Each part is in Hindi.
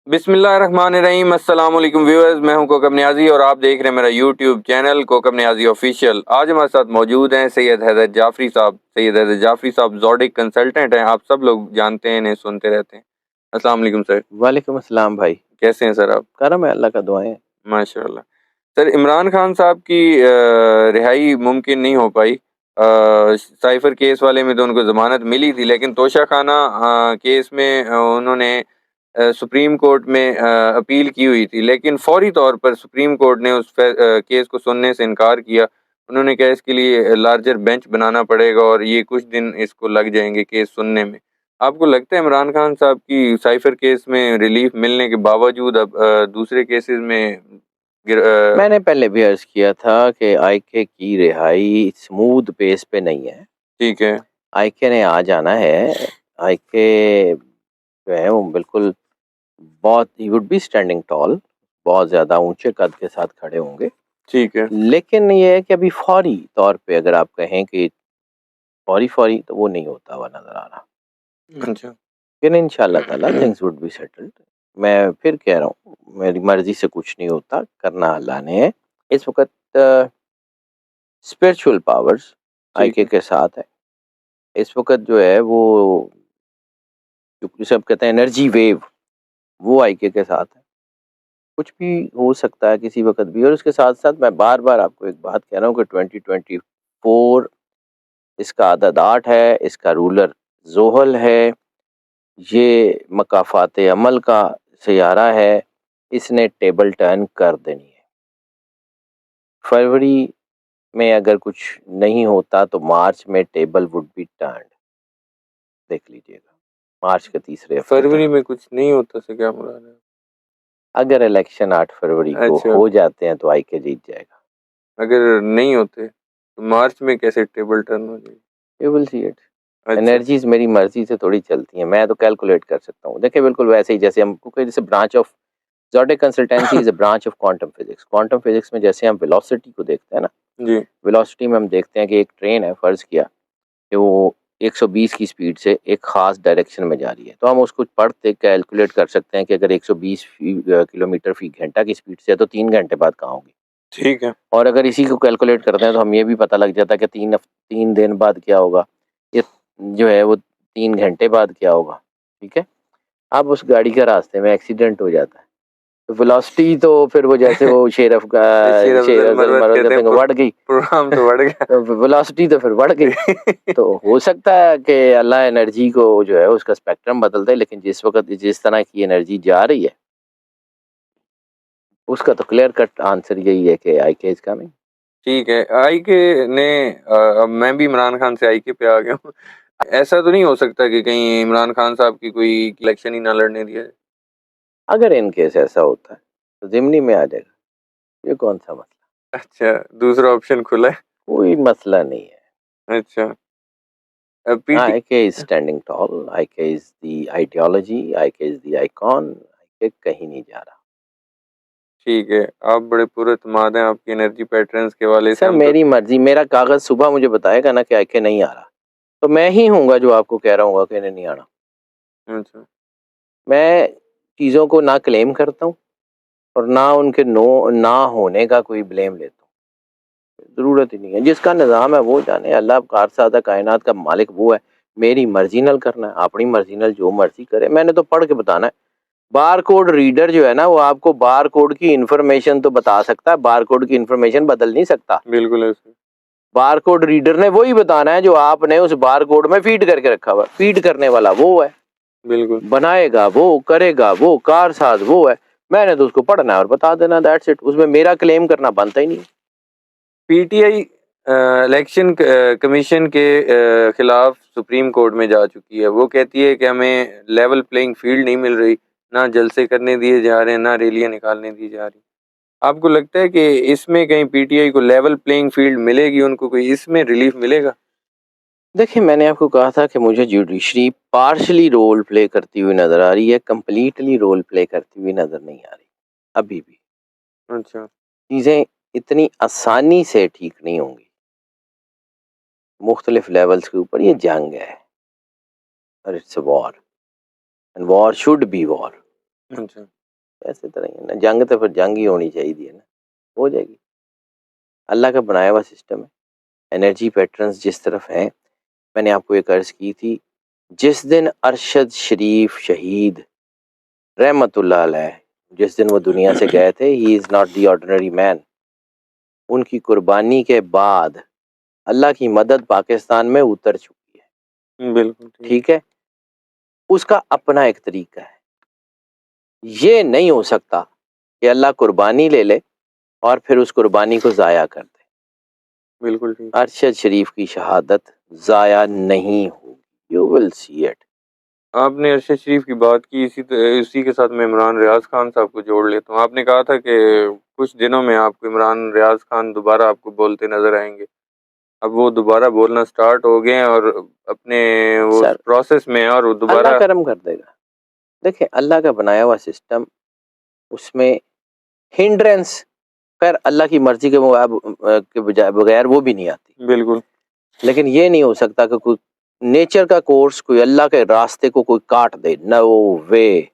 बिस्मिल्लाहिर्रहमानिर्रहीम। अस्सलाम वालेकुम व्यूअर्स, मैं हूं कोकब नियाज़ी और आप देख रहे हैं मेरा YouTube channel Kokab Niazi official. आज हमारे साथ मौजूद हैं सैयद हैदर जाफरी साहब। सैयद हैदर जाफरी साहब ज़ोडिक कंसल्टेंट हैं, आप सब लोग जानते हैं, इन्हें सुनते रहते हैं। अस्सलाम वालेकुम सर, वालेकुम अस्सलाम भाई। कैसे हैं सर आप? करम है, अल्लाह का दुआएं। माशाल्लाह। सर, इमरान खान साहब की रिहाई मुमकिन नहीं हो पाई। साइफर केस वाले में तो उनको ज़मानत मिली थी, लेकिन तोशा खाना केस में उन्होंने सुप्रीम कोर्ट में अपील की हुई थी, लेकिन फौरी तौर पर सुप्रीम कोर्ट ने उस केस को सुनने से इनकार किया। उन्होंने कहा इसके लिए लार्जर बेंच बनाना पड़ेगा और ये कुछ दिन इसको लग जाएंगे केस सुनने में। आपको लगता है इमरान खान साहब की साइफर केस में रिलीफ मिलने के बावजूद अब दूसरे केसेस में मैंने पहले भी अर्ज किया था कि आईके की रिहाई स्मूथ पेस पे नहीं है। ठीक है। आईके ने आ जाना है। आईके जो है वो बिल्कुल बहुत ही वुड बी स्टैंडिंग टॉल, बहुत ज़्यादा ऊंचे कद के साथ खड़े होंगे। ठीक है। लेकिन ये है कि अभी फौरी तौर पे अगर आप कहें कि फौरी फौरी तो वो नहीं होता हुआ नजर आ रहा, अच्छा। लेकिन इंशाल्लाह ताला थिंग्स वुड बी सेटल्ड। मैं फिर कह रहा हूँ, मेरी मर्जी से कुछ नहीं होता, करना अल्लाह ने है। इस वक्त स्पिरिचुअल पावर्स ठीक आईके है। के साथ है। इस वक्त जो है वो जो जिसे हम कहते हैं एनर्जी वेव, वो आईके के साथ है। कुछ भी हो सकता है किसी वक्त भी। और उसके साथ साथ मैं बार बार आपको एक बात कह रहा हूँ कि 2024 इसका आदद 8 है, इसका रूलर जोहल है, ये मकाफात अमल का सयारा है, इसने टेबल टर्न कर देनी है। फरवरी में अगर कुछ नहीं होता तो मार्च में टेबल वुड बी टर्न्ड। देख लीजिएगा, मार्च के तीसरे हफ्ते तक। फरवरी में कुछ नहीं होता से क्या मुराद है? अगर इलेक्शन 8 फरवरी को अच्छा, हो जाते हैं तो आईके जीत जाएगा। अगर नहीं होते तो मार्च में कैसे टेबल टर्न हो जाएगी? You will see it. अच्छा। एनर्जीज मेरी मर्जी से थोड़ी चलती हैं, मैं तो कैलकुलेट कर सकता हूँ। देखिए बिल्कुल वैसे ही जैसे हम, क्योंकि जैसे branch of zodiac consultancy is a branch of quantum physics. Quantum physics में जैसे हम वेलोसिटी को देखते हैं ना, जी। वेलोसिटी में हम देखते हैं कि एक ट्रेन है, फर्ज किया कि वो 120 की स्पीड से एक खास डायरेक्शन में जा रही है, तो हम उसको पढ़ते कैलकुलेट कर सकते हैं कि अगर 120 किलोमीटर फी घंटा की स्पीड से है तो 3 घंटे बाद कहाँ होगी। ठीक है। और अगर इसी को कैलकुलेट करते हैं तो हम ये भी पता लग जाता है कि 3 दिन बाद क्या होगा, ये जो है वो 3 घंटे बाद क्या होगा। ठीक है। अब उस गाड़ी का रास्ते में एक्सीडेंट हो जाता है तो वेलोसिटी तो फिर वो जैसे वो शेरफ का शेर शेर अफजल अफजल मरवत मरवत कहते कहते हैं, हैं बढ़ गई, प्रोग्राम तो बढ़ गया। तो वेलोसिटी तो फिर बढ़ गई। तो हो सकता है कि अल्लाह एनर्जी को जो है उसका स्पेक्ट्रम बदल दे, लेकिन जिस वक्त जिस तरह की एनर्जी जा रही है उसका तो क्लियर कट आंसर यही है कि आई के इज कमिंग। ठीक है। आई के ने अब मैं भी इमरान खान से आई के पे आ गया हूँ। ऐसा तो नहीं हो सकता कि कहीं इमरान खान साहब की कोई इलेक्शन ही ना लड़ने दिया जाए? अगर इन केस ऐसा होता है तो जिमनी में आ जाएगा, ये कौन सा मसला। अच्छा, दूसरा ऑप्शन खुला है। कोई मसला नहीं है। अच्छा। PT. IK is standing tall, IK is the ideology, IK is the icon, IK कहीं नहीं जा रहा। ठीक है, आप बड़े पुरस्माद हैं आपकी एनर्जी पैटर्न्स के हवाले से। सर हम तो मेरी मर्जी, मेरा कागज सुबह मुझे बताएगा ना कि आईके नहीं आ रहा, तो मैं ही हूँगा जो आपको कह रहा हूँ कि इन्हें नहीं आना। अच्छा। मैं चीज़ों को ना क्लेम करता हूँ और ना उनके नो ना होने का कोई ब्लेम लेता हूँ। ज़रूरत ही नहीं है। जिसका निज़ाम है वो जाने। अल्लाह कारसादा कायनात का मालिक वो है। मेरी मर्जी नल करना है, अपनी मर्जी नल जो मर्जी करे। मैंने तो पढ़ के बताना है। बार कोड रीडर जो है ना, वो आपको बार कोड की इंफॉर्मेशन तो बता सकता है, बार कोड की इंफॉर्मेशन बदल नहीं सकता। बिल्कुल ऐसे। बार कोड रीडर ने वही बताना है जो आपने उस बार कोड में फीड करके रखा हुआ है। फीड करने वाला वो है, बिल्कुल। बनाएगा वो, करेगा वो, कारसाज वो है। मैंने तो उसको पढ़ना है और बता देना, दैट्स इट। उसमें मेरा क्लेम करना बनता ही नहीं। पीटीआई इलेक्शन कमीशन के खिलाफ सुप्रीम कोर्ट में जा चुकी है। वो कहती है कि हमें लेवल प्लेइंग फील्ड नहीं मिल रही, ना जलसे करने दिए जा रहे हैं, ना रैलियां निकालने दी जा रही। आपको लगता है कि इसमें कहीं पीटीआई को लेवल प्लेइंग फील्ड मिलेगी, उनको कोई इसमें रिलीफ मिलेगा? देखिए मैंने आपको कहा था कि मुझे जुडिशरी पार्शली रोल प्ले करती हुई नजर आ रही है, कंप्लीटली रोल प्ले करती हुई नजर नहीं आ रही अभी भी। अच्छा। चीज़ें इतनी आसानी से ठीक नहीं होंगी। मुख्तलिफ लेवल्स के ऊपर ये जंग है और it's a war, and war should be war. अच्छा। ऐसे तरह ही है ना, जंग तो फिर जंग ही होनी चाहिए ना, हो जाएगी। अल्लाह का बनाया हुआ सिस्टम है, एनर्जी पैटर्न्स जिस तरफ हैं। मैंने आपको एक अर्ज़ की थी, जिस दिन अरशद शरीफ शहीद रहमतुल्लाह अलैह, जिस दिन वो दुनिया से गए थे, he is not the ordinary man. उनकी कुर्बानी के बाद अल्लाह की मदद पाकिस्तान में उतर चुकी है, बिल्कुल ठीक। ठीक है? उसका अपना एक तरीका है। ये नहीं हो सकता कि अल्लाह कुर्बानी ले ले और फिर उस कुर्बानी को ज़ाया कर दे। बिल्कुल ठीक। अरशद शरीफ की शहादत ज़ाया नहीं होगी, यू विल सी इट। आपने अरशद शरीफ की बात की, इसी के साथ मैं इमरान रियाज़ खान साहब को जोड़ लेता हूँ। आपने कहा था कि कुछ दिनों में आपको इमरान रियाज़ खान दोबारा आपको बोलते नज़र आएँगे। अब वो दोबारा बोलना स्टार्ट हो गए हैं और अपने वो सर, प्रोसेस में है और वो अल्लाह दोबारा करम कर देगा। देखिए, अल्लाह का बनाया हुआ सिस्टम, उसमें हिंड्रेंस खैर अल्लाह की मर्ज़ी के बजाय बगैर वो भी नहीं आती। बिल्कुल। लेकिन ये नहीं हो सकता कि कोई नेचर का कोर्स, कोई अल्लाह के रास्ते को कोई काट दे, नो वे।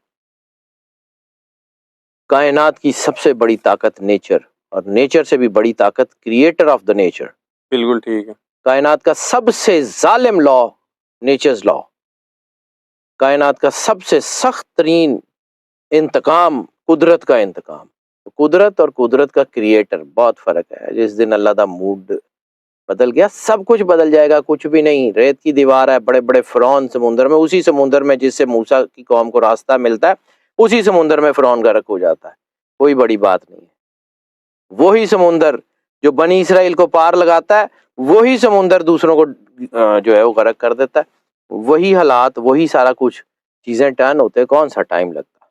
कायनात की सबसे बड़ी ताकत नेचर, और नेचर से भी बड़ी ताकत क्रिएटर ऑफ द नेचर। बिल्कुल ठीक है। कायनात का सबसे जालिम लॉ नेचर्स लॉ। कायनात का सबसे सख्त तरीन इंतकाम कुदरत का इंतकाम। तो कुदरत और कुदरत का क्रिएटर, बहुत फर्क है। जिस दिन अल्लाह का मूड बदल गया, सब कुछ बदल जाएगा। कुछ भी नहीं, रेत की दीवार है, बड़े बड़े फिरौन समुद्र में, उसी समुद्र में जिससे मूसा की कौम को रास्ता मिलता है, उसी समुद्र में फिरौन गर्क हो जाता है। कोई बड़ी बात नहीं है। वही समुंदर जो बनी इसराइल को पार लगाता है, वही समुंदर दूसरों को जो है वो गर्क कर देता है। वही हालात, वही सारा कुछ चीजें टर्न होते, कौन सा टाइम लगता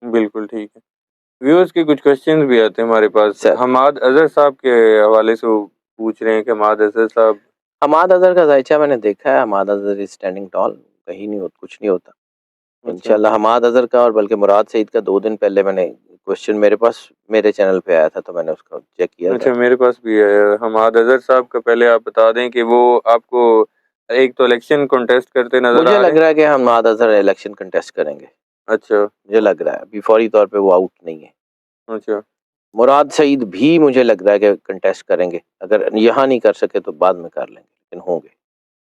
बिल्कुल ठीक है। व्यूअर्स के कुछ क्वेश्चंस भी आते हैं हमारे पास। सर। हमाद अज़हर साहब के हवाले से वो पूछ रहे हैं कि हमाद अज़हर साहब हमाद अजहर का जायचा मैंने देखा है। Hammad Azhar is standing tall, कहीं नहीं होता, कुछ नहीं होता अच्छा, इंशाल्लाह। हमाद अजहर का और बल्कि मुराद सईद का 2 दिन पहले मैंने क्वेश्चन मेरे पास मेरे चैनल पे आया था, तो मैंने उसका चेक किया था। अच्छा मेरे पास भी है। हमाद अज़हर साहब का पहले आप बता दें कि वो आपको एक तो इलेक्शन कॉन्टेस्ट करते नज़र मुझे आ रहे लग हैं। रहा है कि हमाद अजहर इलेक्शन कंटेस्ट करेंगे। अच्छा, मुझे लग रहा है अभी फौरी तौर पे वो आउट नहीं है। अच्छा, मुराद सईद भी मुझे लग रहा है कि कंटेस्ट करेंगे। अगर यहाँ नहीं कर सके तो बाद में कर लेंगे, लेकिन होंगे।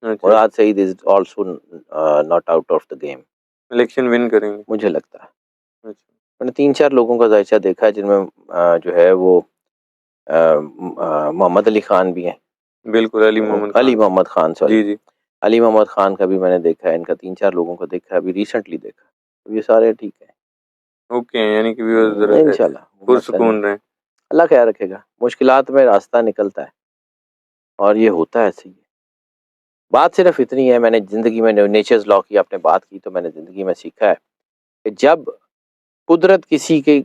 अच्छा, Murad Saeed is also not out of the game, election win करेंगे। मुझे लगता है। अच्छा, मैंने 3-4 लोगों का जायचा देखा है जिनमें जो है वो मोहम्मद अली खान भी हैं। बिल्कुल अली मोहम्मद अली खान। मोहम्मद खान, सॉरी, जी, जी। अली मोहम्मद खान का भी मैंने देखा है। इनका 3-4 लोगों को देखा है, अभी रिसेंटली देखा। तो ये सारे ठीक है। ओके हैं, यानी कि व्यूअर्स ज़रा इंशाल्लाह वो मसला नहीं, पुरसुकून रहें। अल्लाह ख्याल रखेगा। मुश्किलात में रास्ता निकलता है और ये होता है ऐसे ही है। बात सिर्फ इतनी है, मैंने ज़िंदगी में नेचर्स लॉ की आपने बात की, तो मैंने ज़िंदगी में सीखा है कि जब कुदरत किसी के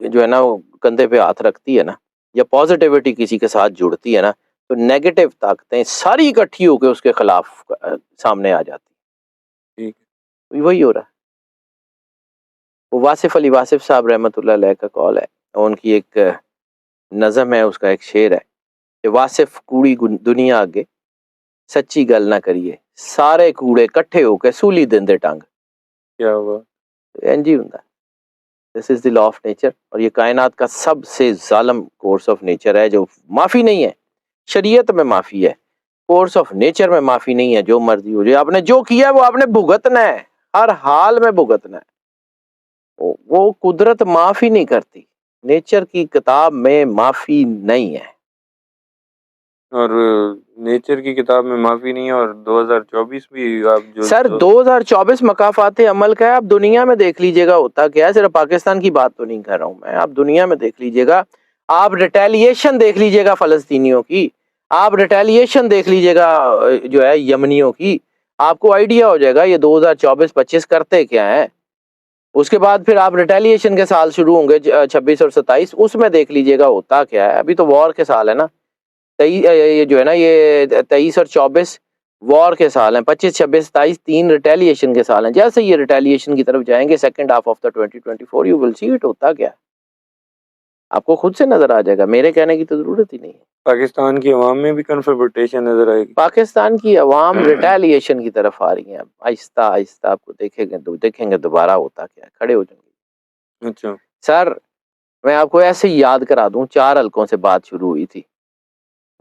जो है ना वो कंधे पे हाथ रखती है ना, या पॉजिटिविटी किसी के साथ जुड़ती है ना, तो नेगेटिव ताकतें सारी इकट्ठी होकर उसके खिलाफ सामने आ जाती ठीक है। वही हो रहा है। वो वासिफ अली वासिफ साहब रहमतुल्लाह अलैह का कॉल है, उनकी एक नज़म है, उसका एक शेर है कि वासिफ कूड़ी दुनिया आगे सच्ची गल ना करिए, सारे कूड़े इकट्ठे होकर सूली देंदे टंग। क्या हुआ? इंज ही हुंदा। This is the law of nature, और ये कायनात का सबसे जालिम कोर्स ऑफ नेचर है, जो माफ़ी नहीं है। शरीयत में माफ़ी है, कोर्स ऑफ नेचर में माफ़ी नहीं है। जो मर्जी हो जाए, आपने जो किया है वो आपने भुगतना है, हर हाल में भुगतना है। वो कुदरत माफ़ ही नहीं करती। नेचर की किताब में माफ़ी नहीं है। और नेचर की किताब में माफ़ी नहीं है और 2024 भी आप जो सर 2024 मकाफाते अमल का है। आप दुनिया में देख लीजिएगा होता क्या है। सिर्फ पाकिस्तान की बात तो नहीं कर रहा हूँ मैं, आप दुनिया में देख लीजिएगा। आप रिटेलिएशन देख लीजिएगा फ़लस्तीनियों की, आप रिटेलिएशन देख लीजिएगा जो है यमनियों की। आपको आइडिया हो जाएगा ये 2024-25 करते क्या है। उसके बाद फिर आप रिटेलिएशन के साल शुरू होंगे 26 और 27, उसमें देख लीजिएगा होता क्या है। अभी तो वॉर के साल है ना, ये जो है ना, ये 23 और 24 वॉर के साल हैं। 25, 26, 27 3 रिटेलिएशन के साल हैं। जैसे ये रिटेलिएशन की तरफ जाएंगे second half of the 2024, you will see it होता क्या है। आपको खुद से नजर आ जाएगा, मेरे कहने की तो जरूरत ही नहीं है। पाकिस्तान की अवाम में भी कन्फर्टेशन नजर आएगी। पाकिस्तान की अवाम रिटेलिएशन की तरफ आ रही है, अब आहिस्ता आहिस्ता आपको देखेंगे दोबारा होता क्या है, खड़े हो जाएंगे। अच्छा, सर मैं आपको ऐसे ही याद करा दूं, 4 हलकों से बात शुरू हुई थी,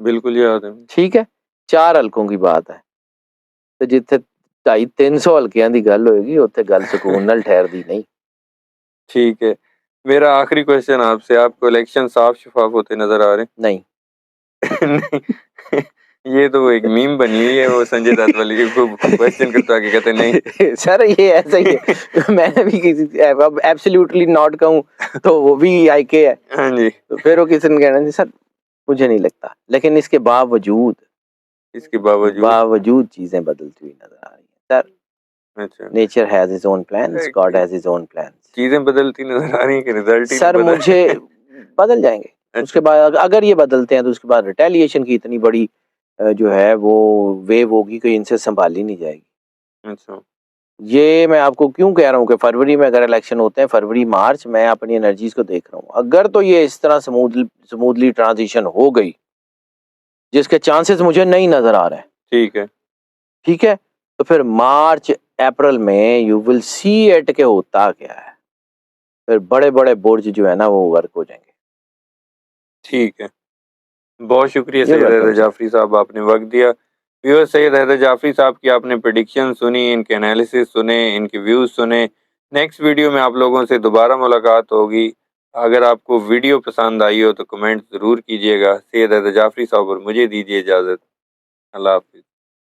बिल्कुल याद है। ठीक है, 4 हलकों की बात है, ਤੇ ਜਿੱਥੇ 250-300 ਹਲਕਿਆਂ ਦੀ ਗੱਲ ਹੋਏਗੀ ਉੱਥੇ ਗੱਲ ਸਕੂਨ ਨਾਲ ਠਹਿਰਦੀ ਨਹੀਂ। ठीक है, मेरा आखिरी क्वेश्चन आपसे, आपको इलेक्शन साफ शफाफ होते नजर आ रहे हैं? नहीं। नहीं, ये तो एक मीम बनी हुई है, वो संजय दत्त वाली को क्वेश्चन करता है कि कहते नहीं। सर ये ऐसा ही है, मैंने भी किसी अब एब्सोल्युटली नॉट कहूँ तो वो भी आईके है, हाँ जी, तो फिर वो किसी ने कहना जी सर मुझे नहीं लगता, लेकिन इसके इसके बावजूद बावजूद चीजें बदलती हुई नजर आ रही है सर। अच्छा, nature has his own plans, God has his own plans. चीजें बदलती नजर आ रही है कि रिजल्ट ही सर नहीं बदल मुझे बदल जाएंगे, अच्छा, उसके बाद अगर ये बदलते हैं तो उसके बाद रिटेलिएशन की इतनी बड़ी जो है वो वेव होगी कि इनसे संभाली नहीं जाएगी। अच्छा, ये मैं आपको क्यों कह रहा हूँ कि फरवरी में अगर इलेक्शन होते हैं, फरवरी मार्च, मैं अपनी एनर्जीज को देख रहा हूँ, अगर तो ये इस तरह स्मूथली ट्रांजिशन हो गई, जिसके चांसेस मुझे नहीं नजर आ रहे हैं, ठीक है, ठीक है, तो फिर मार्च अप्रैल में यू विल सी इट के होता क्या है, फिर बड़े बड़े बुर्ज जो है ना वो वर्क हो जाएंगे। ठीक है। बहुत शुक्रिया ये सैयद हैदर वेलकम सर। जाफरी साहब, आपने वक्त दिया। व्यूअर्स, सैयद हैदर जाफरी साहब की आपने प्रेडिक्शन सुनी, इनके एनालिसिस सुने, इनके व्यूज़ सुने। नेक्स्ट वीडियो में आप लोगों से दोबारा मुलाकात होगी। अगर आपको वीडियो पसंद आई हो तो कमेंट ज़रूर कीजिएगा। सैयद हैदर जाफरी साहब और मुझे दीजिए इजाज़त। अल्लाह हाफ़िज़।